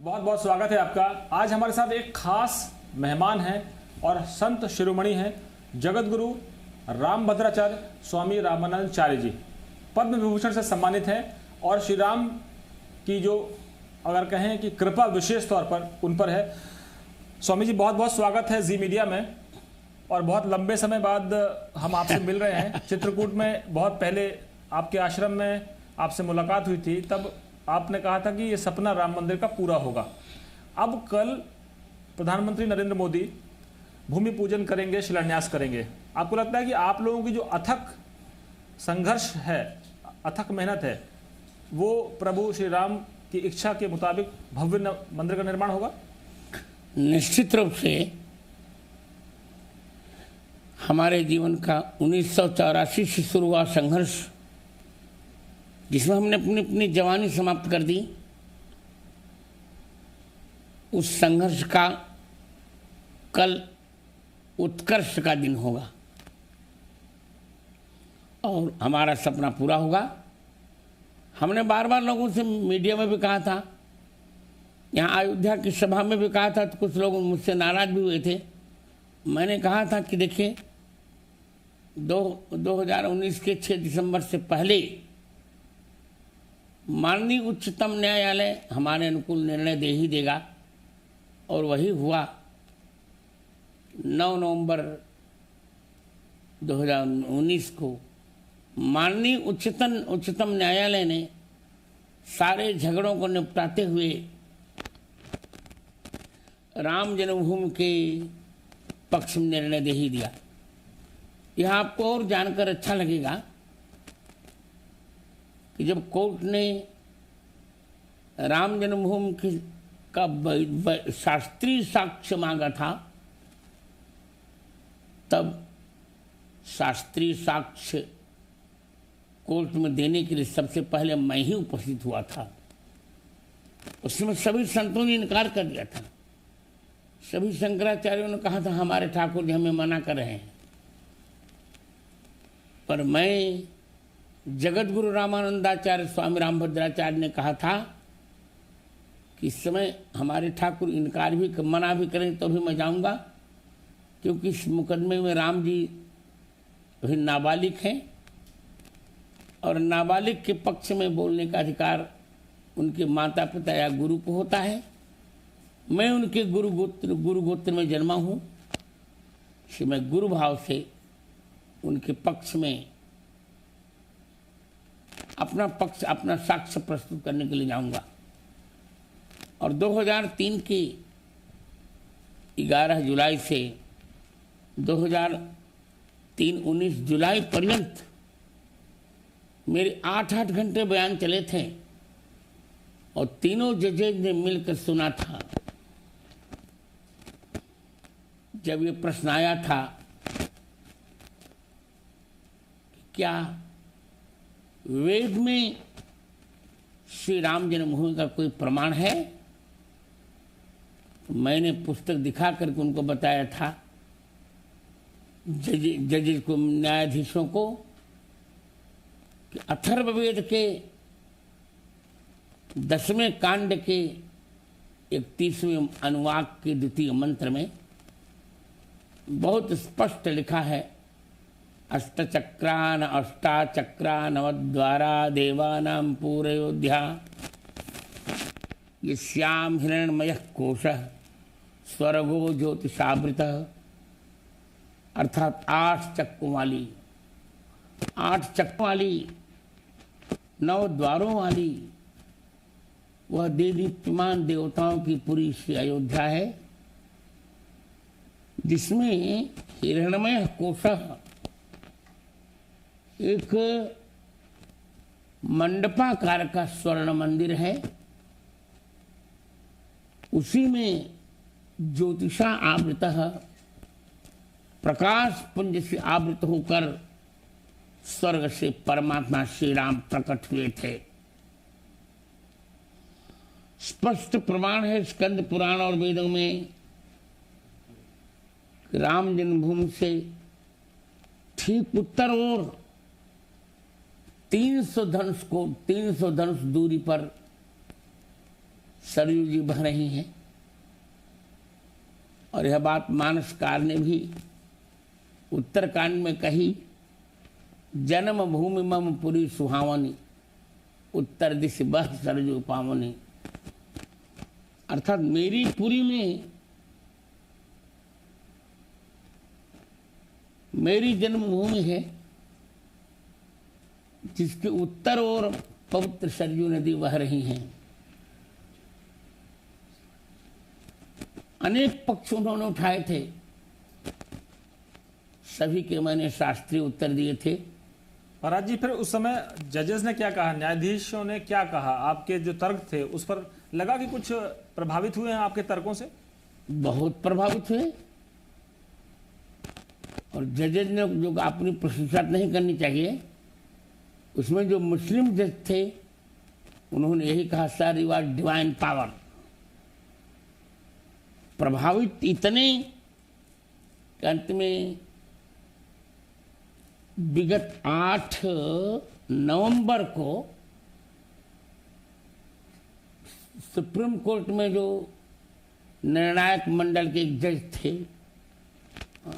बहुत बहुत स्वागत है आपका। आज हमारे साथ एक खास मेहमान हैं और संत शिरोमणि हैं, जगत गुरु रामभद्राचार्य स्वामी रामानंदाचार्य जी। पद्म विभूषण से सम्मानित हैं और श्री राम की जो अगर कहें कि कृपा विशेष तौर पर उन पर है। स्वामी जी बहुत बहुत स्वागत है जी मीडिया में। और बहुत लंबे समय बाद हम आपसे मिल रहे हैं। चित्रकूट में बहुत पहले आपके आश्रम में आपसे मुलाकात हुई थी, तब आपने कहा था कि ये सपना राम मंदिर का पूरा होगा। अब कल प्रधानमंत्री नरेंद्र मोदी भूमि पूजन करेंगे, शिलान्यास करेंगे। आपको लगता है कि आप लोगों की जो अथक संघर्ष है, अथक मेहनत है, वो प्रभु श्री राम की इच्छा के मुताबिक भव्य मंदिर का निर्माण होगा? निश्चित रूप से हमारे जीवन का 1984 से शुरू हुआ संघर्ष, जिसमें हमने अपनी अपनी जवानी समाप्त कर दी, उस संघर्ष का कल उत्कर्ष का दिन होगा और हमारा सपना पूरा होगा। हमने बार बार लोगों से मीडिया में भी कहा था, यहाँ अयोध्या की सभा में भी कहा था, तो कुछ लोग मुझसे नाराज भी हुए थे। मैंने कहा था कि देखिए 2019 के 6 दिसंबर से पहले माननीय उच्चतम न्यायालय हमारे अनुकूल निर्णय दे ही देगा, और वही हुआ। 9 नवंबर 2019 को माननीय उच्चतम न्यायालय ने सारे झगड़ों को निपटाते हुए राम जन्मभूमि के पक्ष में निर्णय दे ही दिया। यह आपको और जानकर अच्छा लगेगा कि जब कोर्ट ने राम जन्मभूमि का शास्त्रीय साक्ष्य मांगा था, तब शास्त्रीय साक्ष्य कोर्ट में देने के लिए सबसे पहले मैं ही उपस्थित हुआ था। उसमें सभी संतों ने इनकार कर दिया था। सभी शंकराचार्यों ने कहा था हमारे ठाकुर जी हमें मना कर रहे हैं, पर मैं जगत गुरु रामानंदाचार्य स्वामी रामभद्राचार्य ने कहा था कि इस समय हमारे ठाकुर इनकार भी मना भी करें तो भी मैं जाऊंगा, क्योंकि इस मुकदमे में राम जी भी नाबालिग हैं और नाबालिग के पक्ष में बोलने का अधिकार उनके माता पिता या गुरु को होता है। मैं उनके गुरु गोत्र में जन्मा हूँ, इसलिए मैं गुरु भाव से उनके पक्ष में अपना साक्ष्य प्रस्तुत करने के लिए जाऊंगा। और 2003 की 11 जुलाई से 19 जुलाई पर्यंत मेरे 8-8 घंटे बयान चले थे और तीनों जजेज ने मिलकर सुना था। जब ये प्रश्न आया था क्या वेद में श्री राम जन्मभूमि का कोई प्रमाण है, तो मैंने पुस्तक दिखा करके उनको बताया था, जजेज को, न्यायाधीशों को, कि अथर्ववेद के 10वें कांड के 31वें अनुवाक के 2 मंत्र में बहुत स्पष्ट लिखा है, अष्टचक्रान अष्टाचक्रानवद्वारा देवानां पूरयोध्या ये श्याम हिरण्मयः कोशः स्वर्गो ज्योतिषावृतः। अर्थात 8 चक्रों वाली 9 द्वारों वाली वह देदीप्यमान देवताओं की पूरी श्री अयोध्या है, जिसमें हिरण्मय कोशः एक मंडपाकार का स्वर्ण मंदिर है। उसी में ज्योतिषा आवृतः, प्रकाश पुंज से आवृत होकर स्वर्ग से परमात्मा श्री राम प्रकट हुए थे। स्पष्ट प्रमाण है स्कंद पुराण और वेदों में, राम जन्मभूमि से ठीक उत्तर ओर 300 धनुष दूरी पर सरयू जी बह रही हैं। और यह बात मानसकार ने भी उत्तरकांड में कही, जन्म भूमि मम पुरी सुहावनी, उत्तर दिश बह सरयू पावनी। अर्थात मेरी पुरी में मेरी जन्मभूमि है, जिसके उत्तर ओर पवित्र सरयू नदी बह रही हैं। अनेक पक्ष उन्होंने उठाए थे, सभी के मैंने शास्त्रीय उत्तर दिए थे। महाराज जी, फिर उस समय जजेस ने क्या कहा, न्यायाधीशों ने क्या कहा? आपके जो तर्क थे उस पर लगा कि कुछ प्रभावित हुए हैं आपके तर्कों से? बहुत प्रभावित हुए। और जजेस ने जो अपनी प्रशंसा नहीं करनी चाहिए, उसमें जो मुस्लिम जज थे उन्होंने यही कहा, sir you are divine power. प्रभावित इतने कि अंत में विगत 8 नवंबर को सुप्रीम कोर्ट में जो निर्णायक मंडल के एक जज थे,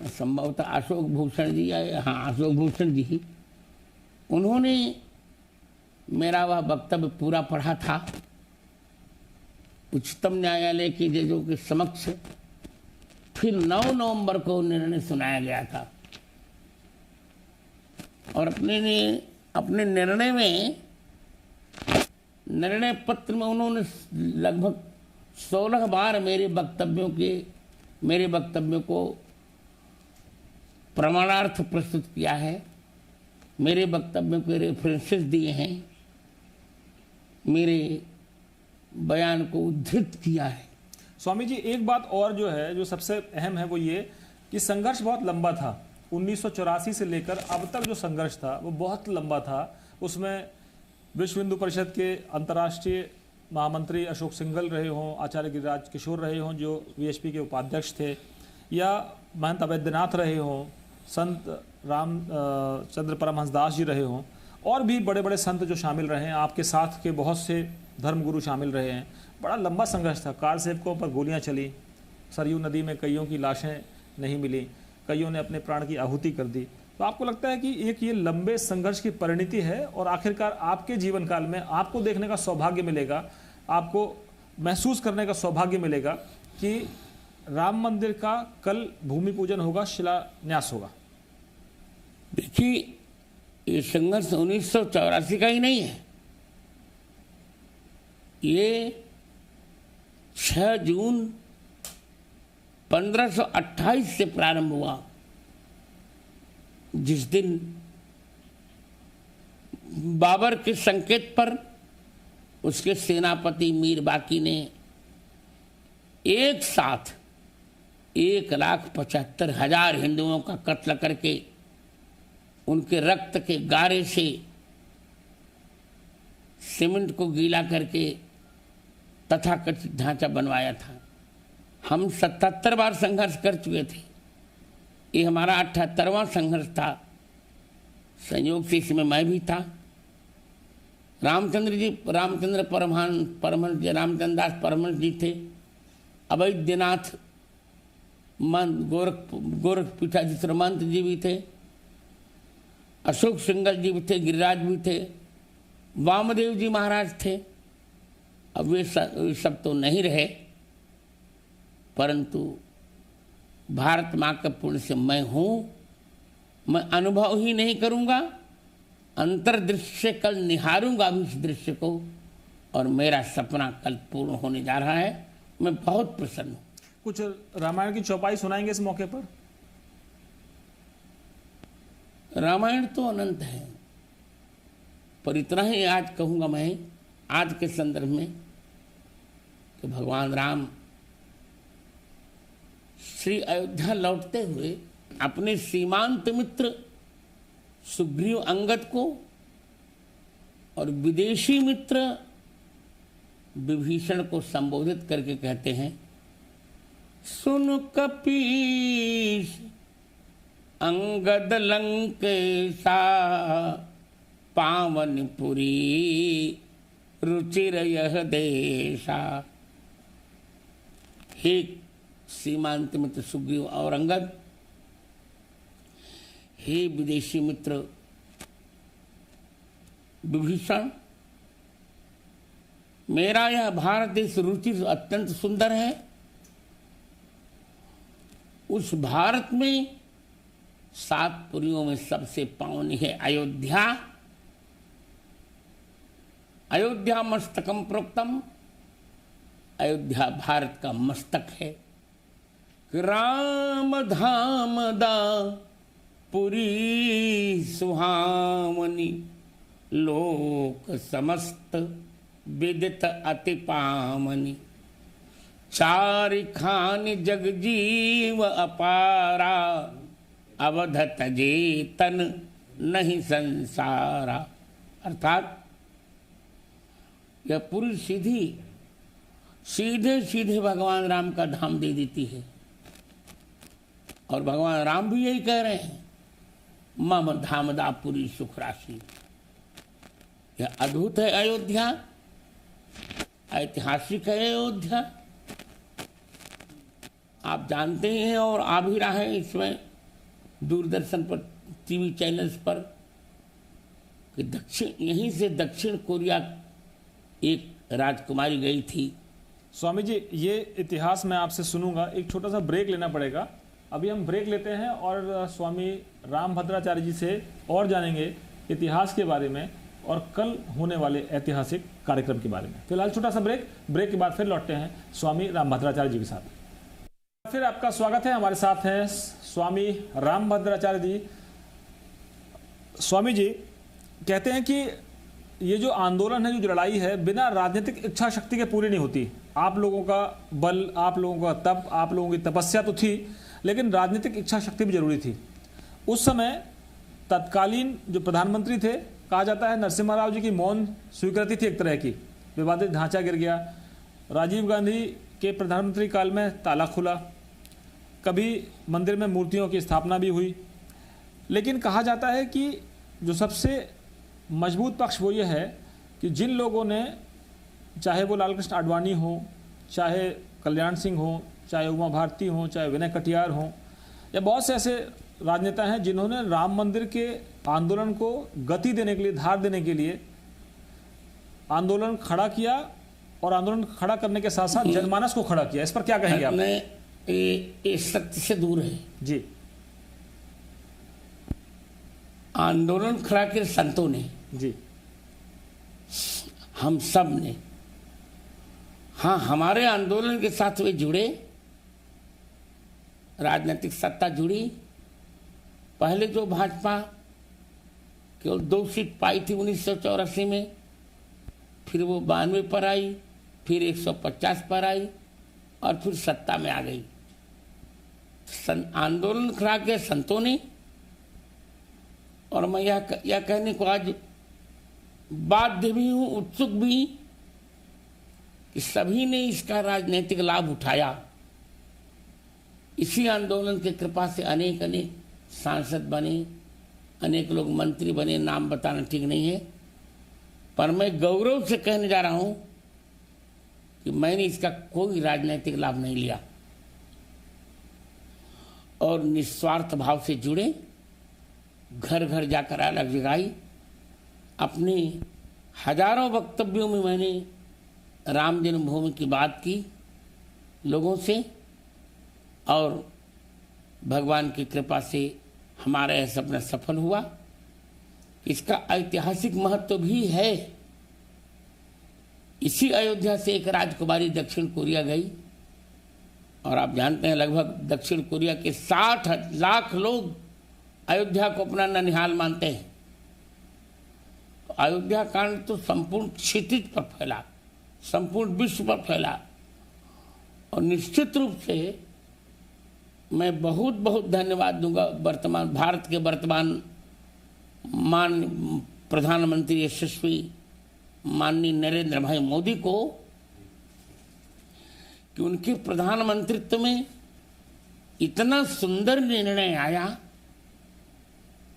संभवतः अशोक भूषण जी, हाँ अशोक भूषण जी, उन्होंने मेरा वह वक्तव्य पूरा पढ़ा था उच्चतम न्यायालय के जजों के समक्ष। फिर 9 नवंबर को निर्णय सुनाया गया था और अपने निर्णय पत्र में उन्होंने लगभग 16 बार मेरे वक्तव्यों को प्रमाणार्थ प्रस्तुत किया है, मेरे वक्तव्यों के रेफरेंसेस दिए हैं, मेरे बयान को उद्धृत किया है। स्वामी जी, एक बात और जो है, जो सबसे अहम है, वो ये कि संघर्ष बहुत लंबा था। 1984 से लेकर अब तक जो संघर्ष था वो बहुत लंबा था। उसमें विश्व हिंदू परिषद के अंतर्राष्ट्रीय महामंत्री अशोक सिंघल रहे हों, आचार्य गिरिराज किशोर रहे हों जो वीएचपी के उपाध्यक्ष थे, या महंत अवैधनाथ रहे हों, संत रामचंद्र परमहंसदास जी रहे हों, और भी बड़े बड़े संत जो शामिल रहे हैं, आपके साथ के बहुत से धर्मगुरु शामिल रहे हैं। बड़ा लंबा संघर्ष था। कार सेवकों पर गोलियां चली, सरयू नदी में कईयों की लाशें नहीं मिली, कईयों ने अपने प्राण की आहुति कर दी। तो आपको लगता है कि एक ये लंबे संघर्ष की परिणति है और आखिरकार आपके जीवन काल में आपको देखने का सौभाग्य मिलेगा, आपको महसूस करने का सौभाग्य मिलेगा कि राम मंदिर का कल भूमि पूजन होगा, शिलान्यास होगा? देखिए, ये संघर्ष 1984 का ही नहीं है, ये 6 जून 1528 से प्रारंभ हुआ, जिस दिन बाबर के संकेत पर उसके सेनापति मीर बाकी ने एक साथ 1,75,000 हिंदुओं का कत्ल करके उनके रक्त के गारे से सीमेंट को गीला करके तथाकथित ढांचा बनवाया था। हम 77 बार संघर्ष कर चुके थे, ये हमारा 78वां संघर्ष था। संयोग से इसमें मैं भी था। रामचंद्र रामचंद्र दास परमहंस जी थे, अवैधनाथ गोरखपीठाधीश्वर महंत जी भी थे, अशोक सिंघल जी भी थे, गिरिराज भी थे, वामदेव जी महाराज थे। अब वे सब तो नहीं रहे, परंतु भारत माँ के पुण्य से मैं हूँ। मैं अनुभव ही नहीं करूँगा, अंतर्दृश्य से कल निहारूंगा भी इस दृश्य को, और मेरा सपना कल पूर्ण होने जा रहा है। मैं बहुत प्रसन्न हूँ। कुछ रामायण की चौपाई सुनाएंगे इस मौके पर? रामायण तो अनंत है, पर इतना ही आज कहूँगा मैं आज के संदर्भ में कि भगवान राम श्री अयोध्या लौटते हुए अपने सीमांत मित्र सुग्रीव अंगद को और विदेशी मित्र विभीषण को संबोधित करके कहते हैं, सुन कपीस अंगद लंकेशा पावनपुरी रुचिर यह देशा। हे सीमांत मित्र सुग्रीव और अंगद, हे विदेशी मित्र विभीषण, मेरा यह भारत देश रुचि अत्यंत सुंदर है। उस भारत में 7 पुरियों में सबसे पावनी है अयोध्या। अयोध्या मस्तकम प्रोक्तम, अयोध्या भारत का मस्तक है। राम धाम दा पुरी सुहावनी, लोक समस्त विदित अति पावनी। चारि खानि जग जीव अपारा, अवध तजे तन नहीं संसारा। अर्थात यह पूरी सीधे सीधे भगवान राम का धाम दे देती है। और भगवान राम भी यही कह रहे हैं, मम धामदा पुरी सुख राशि। यह अद्भुत है अयोध्या, ऐतिहासिक है अयोध्या। आप जानते हैं और आ भी रहा है इसमें दूरदर्शन पर, टीवी चैनल्स पर, कि यहीं से दक्षिण कोरिया एक राजकुमारी गई थी। स्वामी जी, ये इतिहास मैं आपसे सुनूंगा। एक छोटा सा ब्रेक लेना पड़ेगा। अभी हम ब्रेक लेते हैं और स्वामी रामभद्राचार्य जी से और जानेंगे इतिहास के बारे में और कल होने वाले ऐतिहासिक कार्यक्रम के बारे में। फिलहाल छोटा सा ब्रेक के बाद फिर लौटते हैं स्वामी रामभद्राचार्य जी के साथ। फिर आपका स्वागत है। हमारे साथ हैं स्वामी रामभद्राचार्य जी। स्वामी जी कहते हैं कि ये जो आंदोलन है, जो लड़ाई है, बिना राजनीतिक इच्छा शक्ति के पूरी नहीं होती। आप लोगों का बल, आप लोगों का तप, आप लोगों की तपस्या तो थी, लेकिन राजनीतिक इच्छा शक्ति भी जरूरी थी। उस समय तत्कालीन जो प्रधानमंत्री थे, कहा जाता है नरसिम्हा राव जी की मौन स्वीकृति थी एक तरह की। विवादित ढांचा गिर गया। राजीव गांधी के प्रधानमंत्री काल में ताला खुला। कभी मंदिर में मूर्तियों की स्थापना भी हुई। लेकिन कहा जाता है कि जो सबसे मजबूत पक्ष वो ये है कि जिन लोगों ने, चाहे वो लालकृष्ण आडवाणी हो, चाहे कल्याण सिंह हो, चाहे उमा भारती हो, चाहे विनय कटियार हो, या बहुत से ऐसे राजनेता हैं जिन्होंने राम मंदिर के आंदोलन को गति देने के लिए, धार देने के लिए आंदोलन खड़ा किया और आंदोलन खड़ा करने के साथ साथ जनमानस को खड़ा किया। इस पर क्या कहेंगे आप? ये सत्य से दूर है जी। आंदोलन खड़ा किया संतों ने जी, हम सब ने। हाँ, हमारे आंदोलन के साथ वे जुड़े, राजनीतिक सत्ता जुड़ी। पहले जो भाजपा केवल 2 सीट पाई थी 1984 में, फिर वो 92 पर आई, फिर 150 पर आई और फिर सत्ता में आ गई। आंदोलन खड़ा किया संतों ने। और मैं यह कहने को आज बाध्य भी हूँ, उत्सुक भी, कि सभी ने इसका राजनीतिक लाभ उठाया। इसी आंदोलन की कृपा से अनेक सांसद बने, अनेक लोग मंत्री बने। नाम बताना ठीक नहीं है, पर मैं गौरव से कहने जा रहा हूं कि मैंने इसका कोई राजनीतिक लाभ नहीं लिया और निस्वार्थ भाव से जुड़े, घर घर जाकर अलग जगाई। अपने हजारों वक्तव्यों में मैंने राम जन्मभूमि की बात की लोगों से, और भगवान की कृपा से हमारा यह सपना सफल हुआ। इसका ऐतिहासिक महत्व भी है। इसी अयोध्या से एक राजकुमारी दक्षिण कोरिया गई, और आप जानते हैं लगभग दक्षिण कोरिया के 60 लाख लोग अयोध्या को अपना ननिहाल मानते हैं। अयोध्या कांड तो संपूर्ण क्षितिज पर फैला, संपूर्ण विश्व पर फैला। और निश्चित रूप से मैं बहुत बहुत धन्यवाद दूंगा भारत के वर्तमान प्रधानमंत्री यशस्वी माननीय नरेंद्र भाई मोदी को, कि उनके प्रधानमंत्रित्व में इतना सुंदर निर्णय आया।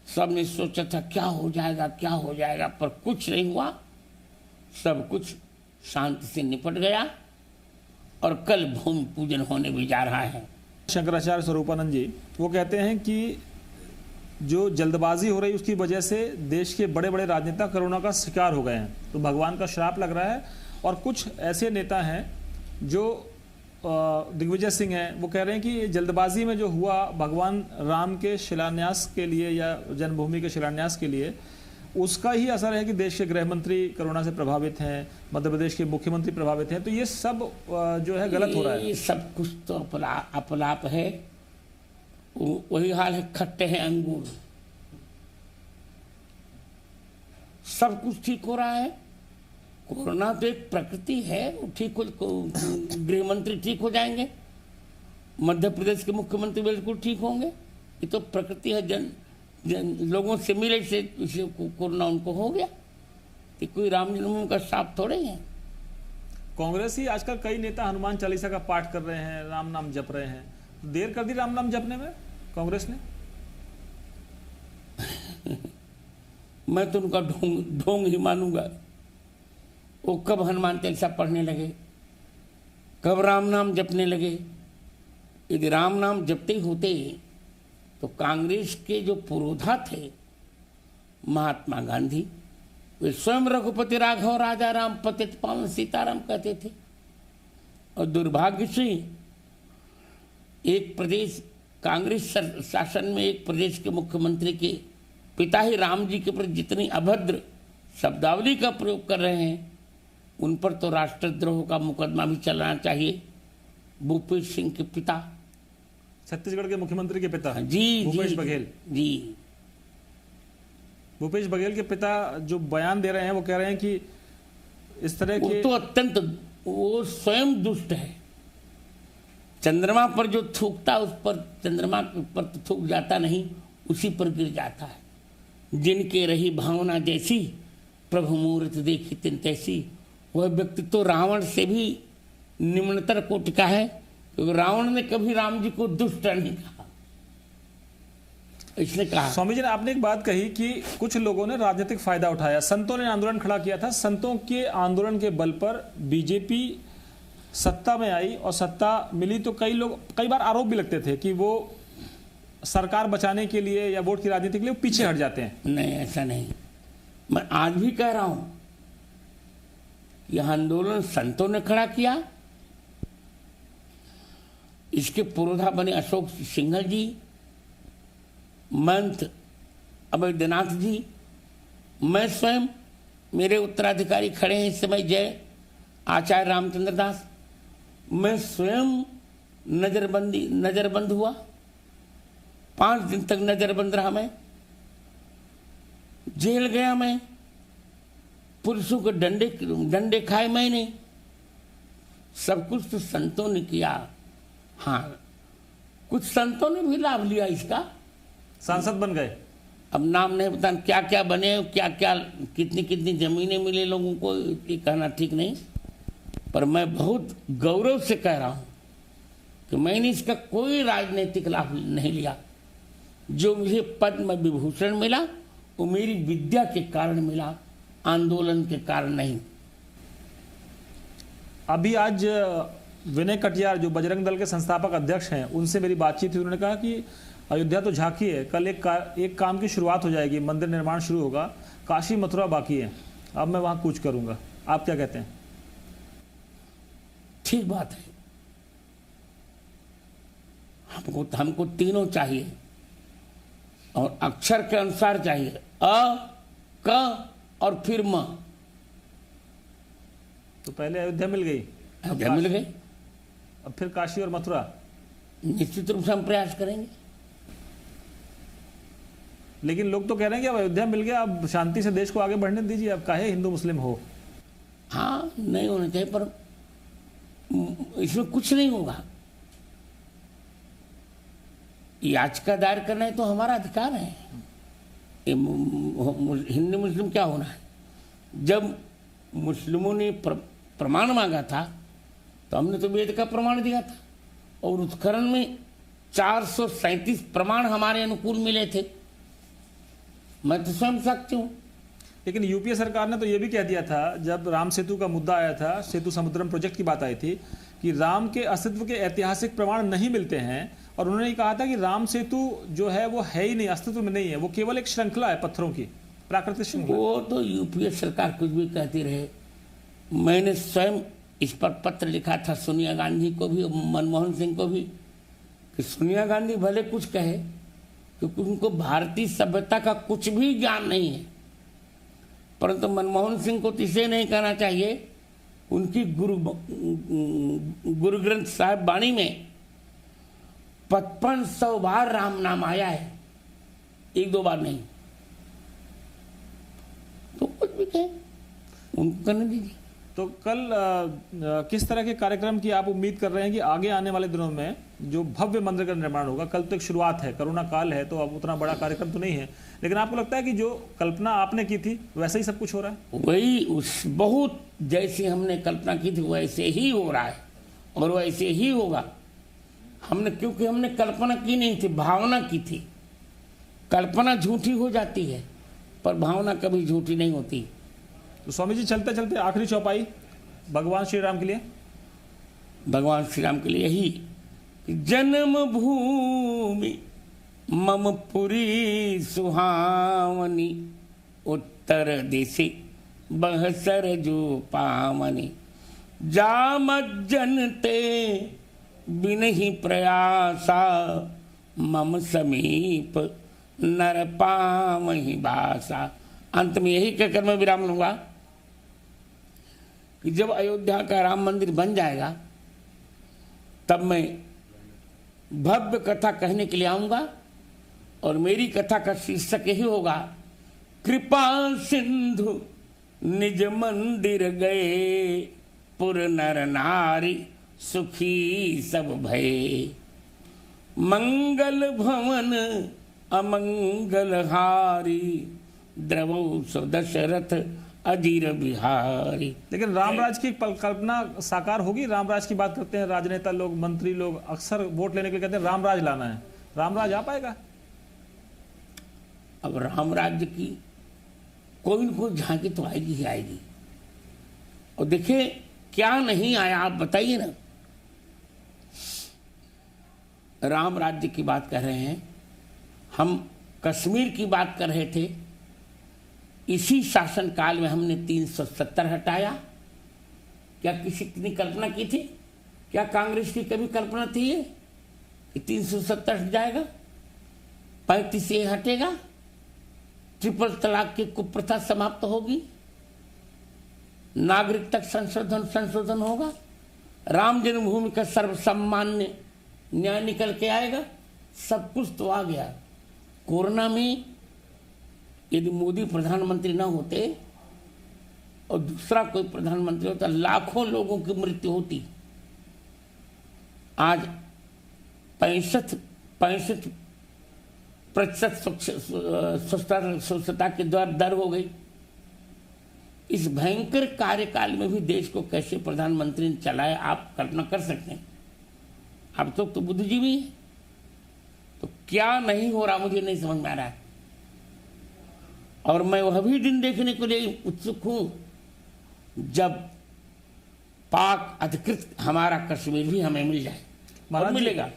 सबने सोचा था क्या हो जाएगा, पर कुछ नहीं हुआ। सब कुछ शांति से निपट गया। और कल भूमि पूजन होने भी जा रहा है। शंकराचार्य स्वरूपानंद जी वो कहते हैं कि जो जल्दबाजी हो रही उसकी वजह से देश के बड़े बड़े राजनेता कोरोना का शिकार हो गए हैं, तो भगवान का श्राप लग रहा है। और कुछ ऐसे नेता हैं जो दिग्विजय सिंह हैं, वो कह रहे हैं कि ये जल्दबाजी में जो हुआ भगवान राम के शिलान्यास के लिए या जन्मभूमि के शिलान्यास के लिए, उसका ही असर है कि देश के गृह मंत्री कोरोना से प्रभावित हैं, मध्य प्रदेश के मुख्यमंत्री प्रभावित हैं। तो ये सब जो है गलत हो रहा है। ये सब कुछ तो अपलाप है। वही हाल है, खट्टे हैं अंगूर। सब कुछ ठीक हो रहा है। कोरोना तो एक प्रकृति है, वो ठीक हो, गृह मंत्री ठीक हो जाएंगे, मध्य प्रदेश के मुख्यमंत्री बिल्कुल ठीक होंगे। ये तो प्रकृति है। लोगों से मिले से कोरोना उनको हो गया। कि कोई राम जन्मभूमि का श्राप थोड़े है। कांग्रेस ही आजकल कई नेता हनुमान चालीसा का पाठ कर रहे हैं, राम नाम जप रहे हैं। देर कर दी राम नाम जपने में कांग्रेस ने। मैं तो उनका ढोंग ही मानूंगा। वो कब हनुमान चालीसा पढ़ने लगे, कब राम नाम जपने लगे? यदि राम नाम जपते होते तो कांग्रेस के जो पुरोधा थे महात्मा गांधी, वे स्वयं रघुपति राघव राजा राम पतित पावन सीताराम कहते थे। और दुर्भाग्य से एक प्रदेश कांग्रेस शासन में एक प्रदेश के मुख्यमंत्री के पिता ही राम जी के प्रति जितनी अभद्र शब्दावली का प्रयोग कर रहे हैं, उन पर तो राष्ट्रद्रोह का मुकदमा भी चलाना चाहिए। भूपेश सिंह के पिता, छत्तीसगढ़ के मुख्यमंत्री के पिता जी भूपेश बघेल जी, भूपेश बघेल के पिता जो बयान दे रहे हैं, वो कह रहे हैं कि इस तरह के तो अत्यंत, वो स्वयं दुष्ट है। चंद्रमा पर जो थूकता उस पर, चंद्रमा पर तो थूक जाता नहीं, उसी पर गिर जाता है। जिनके रही भावना जैसी, प्रभु मूर्त देखी तिन तैसी। वह व्यक्ति तो रावण से भी निम्नतर कोटि का है, क्योंकि रावण ने कभी राम जी को दुष्ट नहीं कहा। इसने कहा। स्वामी जी ने आपने एक बात कही कि कुछ लोगों ने राजनीतिक फायदा उठाया, संतों ने आंदोलन खड़ा किया था। संतों के आंदोलन के बल पर बीजेपी सत्ता में आई और सत्ता मिली, तो कई बार आरोप भी लगते थे कि वो सरकार बचाने के लिए या वोट की राजनीति के लिए पीछे हट जाते हैं। नहीं, ऐसा नहीं। मैं आज भी कह रहा हूं, यह आंदोलन संतों ने खड़ा किया। इसके पुरोधा बने अशोक सिंघल जी, महंत अवैधनाथ जी, मैं स्वयं, मेरे उत्तराधिकारी खड़े हैं इस समय, जय आचार्य रामचंद्र दास। मैं स्वयं नजरबंद हुआ, 5 दिन तक नजरबंद रहा। मैं जेल गया, मैं पुलिसों के डंडे खाए मैंने। सब कुछ तो संतों ने किया। हाँ, कुछ संतों ने भी लाभ लिया इसका, सांसद बन गए। अब नाम नहीं बता क्या क्या बने, क्या क्या कितनी कितनी जमीनें मिले लोगों को, ये कहना ठीक नहीं। पर मैं बहुत गौरव से कह रहा हूं कि मैंने इसका कोई राजनीतिक लाभ नहीं लिया। जो मुझे पद्म विभूषण मिला वो मेरी विद्या के कारण मिला, आंदोलन के कारण नहीं। अभी आज विनय कटियार जो बजरंग दल के संस्थापक अध्यक्ष हैं, उनसे मेरी बातचीत हुई। उन्होंने कहा कि अयोध्या तो झांकी है, कल एक काम की शुरुआत हो जाएगी, मंदिर निर्माण शुरू होगा, काशी मथुरा बाकी है, अब मैं वहां कूच करूंगा। आप क्या कहते हैं? ठीक बात है। हमको तीनों चाहिए और अक्षर के अनुसार चाहिए, अ, क और फिर म। तो पहले अयोध्या मिल गई, अयोध्या मिल गई, अब फिर काशी और मथुरा। निश्चित रूप से हम प्रयास करेंगे। लेकिन लोग तो कह रहे हैं कि अब अयोध्या मिल गया, अब शांति से देश को आगे बढ़ने दीजिए, अब काहे हिंदू मुस्लिम हो। हाँ, नहीं होना चाहिए, पर इसमें कुछ नहीं होगा। याचिका दायर करना है तो हमारा अधिकार है। हिंदू मुस्लिम क्या होना है? जब मुस्लिमों ने प्रमाण मांगा था तो हमने तो वेद का प्रमाण दिया था, और उत्खनन में 437 प्रमाण हमारे अनुकूल मिले थे। मैं तो स्वयं साक्षी हूं। लेकिन यूपीए सरकार ने तो ये भी कह दिया था, जब राम सेतु का मुद्दा आया था, सेतु समुद्रम प्रोजेक्ट की बात आई थी, कि राम के अस्तित्व के ऐतिहासिक प्रमाण नहीं मिलते हैं, और उन्होंने ये कहा था कि राम सेतु जो है वो है ही नहीं, अस्तित्व में नहीं है, वो केवल एक श्रृंखला है पत्थरों की, प्राकृतिक श्रृंखला। वो तो यूपीए सरकार कुछ भी कहती रहे। मैंने स्वयं इस पर पत्र लिखा था सोनिया गांधी को भी, मनमोहन सिंह को भी, कि सोनिया गांधी भले कुछ कहे क्योंकि उनको भारतीय सभ्यता का कुछ भी ज्ञान नहीं है, परंतु मनमोहन सिंह को तो इसे नहीं कहना चाहिए। उनकी गुरु ग्रंथ साहिब वाणी में 5500 बार राम नाम आया है, 1-2 बार नहीं। तो कुछ भी कहे, उनको करने दीजिए। तो कल किस तरह के कार्यक्रम की आप उम्मीद कर रहे हैं कि आगे आने वाले दिनों में जो भव्य मंदिर का निर्माण होगा? कल तो एक शुरुआत है, कोरोना काल है, तो अब उतना बड़ा कार्यक्रम तो नहीं है, लेकिन आपको लगता है कि जो कल्पना आपने की थी वैसे ही सब कुछ हो रहा है? वही उस बहुत जैसी हमने कल्पना की थी वैसे ही हो रहा है, और वैसे ही होगा। क्योंकि हमने कल्पना की नहीं थी, भावना की थी। कल्पना झूठी हो जाती है पर भावना कभी झूठी नहीं होती। तो स्वामी जी, चलते चलते आखिरी चौपाई भगवान श्री राम के लिए। भगवान श्री राम के लिए ही, जन्म भूमि मम पुरी सुहावनी, उत्तर दिशि बहसर जो पावनी, जामज्जनते बिनहि प्रयासा, मम समीप नर पावहि बासा। अंत में यही कहकर मैं विराम लूंगा कि जब अयोध्या का राम मंदिर बन जाएगा तब मैं भव्य कथा कहने के लिए आऊंगा, और मेरी कथा का शीर्षक यही होगा, कृपा सिंधु निज मंदिर गए, पुर नर नारी सुखी सब भये, मंगल भवन अमंगल हारी, द्रवौ सो दशरथ अजीर बिहारी। लेकिन रामराज की कल्पना साकार होगी? रामराज की बात करते हैं राजनेता लोग, मंत्री लोग, अक्सर वोट लेने के लिए कहते हैं रामराज लाना है। रामराज आ पाएगा? अब रामराज्य की कोई न कोई झांकी तो आएगी ही आएगी। और देखिए क्या नहीं आया, आप बताइए ना। राम राज्य की बात कर रहे हैं हम, कश्मीर की बात कर रहे थे। इसी शासन काल में हमने 370 हटाया। क्या किसी ने कल्पना की थी? क्या कांग्रेस की कभी कल्पना थी ये कि 370 हट जाएगा, 35 ये हटेगा, ट्रिपल तलाक की कुप्रथा समाप्त होगी, नागरिकता संशोधन होगा, राम जन्मभूमि का सर्वसामान्य न्याय निकल के आएगा? सब कुछ तो आ गया। कोरोना में यदि मोदी प्रधानमंत्री ना होते और दूसरा कोई प्रधानमंत्री होता, लाखों लोगों की मृत्यु होती। आज 65% स्वच्छता की दर हो गई। इस भयंकर कार्यकाल में भी देश को कैसे प्रधानमंत्री ने चलाया, आप कल्पना कर सकते हैं। आप तो बुद्धिजीवी हैं, तो क्या नहीं हो रहा मुझे नहीं समझ में आ रहा है। और मैं वह भी दिन देखने के लिए उत्सुक हूं जब पाक अधिकृत हमारा कश्मीर भी हमें मिल जाए। और मिलेगा।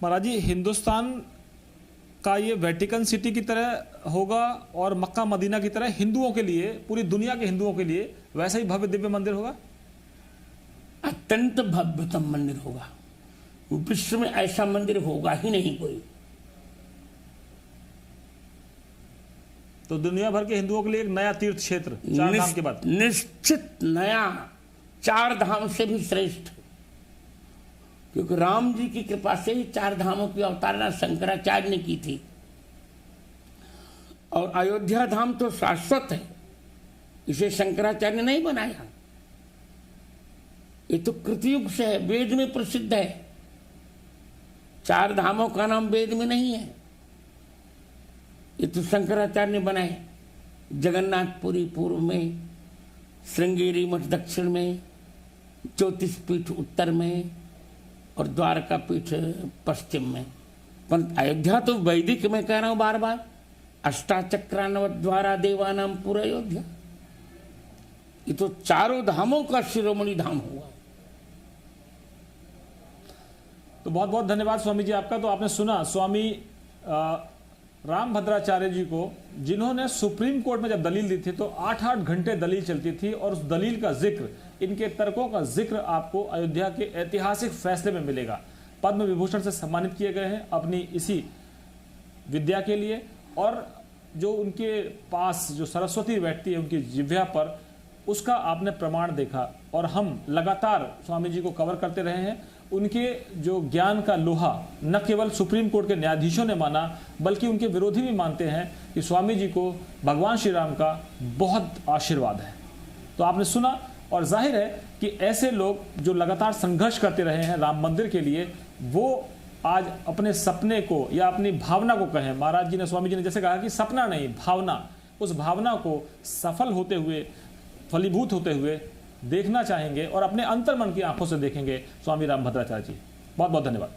महाराज जी, हिंदुस्तान का ये वेटिकन सिटी की तरह होगा और मक्का मदीना की तरह हिंदुओं के लिए, पूरी दुनिया के हिंदुओं के लिए वैसा ही भव्य दिव्य मंदिर होगा? अत्यंत भव्यतम मंदिर होगा। विश्व में ऐसा मंदिर होगा ही नहीं कोई। तो दुनिया भर के हिंदुओं के लिए एक नया तीर्थ क्षेत्र, 4 धाम के बाद। निश्चित नया, 4 धाम से भी श्रेष्ठ, क्योंकि राम जी की कृपा से ही 4 धामों की अवतारणा शंकराचार्य ने की थी। और अयोध्या धाम तो शाश्वत है, इसे शंकराचार्य ने नहीं बनाया। ये तो कृतयुग से है, वेद में प्रसिद्ध है। 4 धामों का नाम वेद में नहीं है, ये तो शंकराचार्य ने बनाए। जगन्नाथपुरी पूर्व में, श्रृंगेरी मठ दक्षिण में, ज्योतिष पीठ उत्तर में और द्वारका पीठ पश्चिम में। पर अयोध्या तो वैदिक, मैं कह रहा हूं बार बार, अष्टाचक्रानवत द्वारा देवानाम पूरा अयोध्या। ये तो 4 धामों का शिरोमणि धाम हुआ। तो बहुत बहुत धन्यवाद स्वामी जी आपका। तो आपने सुना स्वामी रामभद्राचार्य जी को, जिन्होंने सुप्रीम कोर्ट में जब दलील दी थी तो 8-8 घंटे दलील चलती थी, और उस दलील का जिक्र, इनके तर्कों का जिक्र आपको अयोध्या के ऐतिहासिक फैसले में मिलेगा। पद्म विभूषण से सम्मानित किए गए हैं अपनी इसी विद्या के लिए, और जो उनके पास जो सरस्वती बैठती है उनकी जिह्वा पर, उसका आपने प्रमाण देखा। और हम लगातार स्वामी जी को कवर करते रहे हैं। उनके जो ज्ञान का लोहा न केवल सुप्रीम कोर्ट के न्यायाधीशों ने माना, बल्कि उनके विरोधी भी मानते हैं कि स्वामी जी को भगवान श्री राम का बहुत आशीर्वाद है। तो आपने सुना, और जाहिर है कि ऐसे लोग जो लगातार संघर्ष करते रहे हैं राम मंदिर के लिए, वो आज अपने सपने को या अपनी भावना को कहें, महाराज जी ने, स्वामी जी ने जैसे कहा कि सपना नहीं भावना, उस भावना को सफल होते हुए, फलीभूत होते हुए देखना चाहेंगे और अपने अंतर्मन की आंखों से देखेंगे स्वामी रामभद्राचार्य जी। बहुत बहुत धन्यवाद।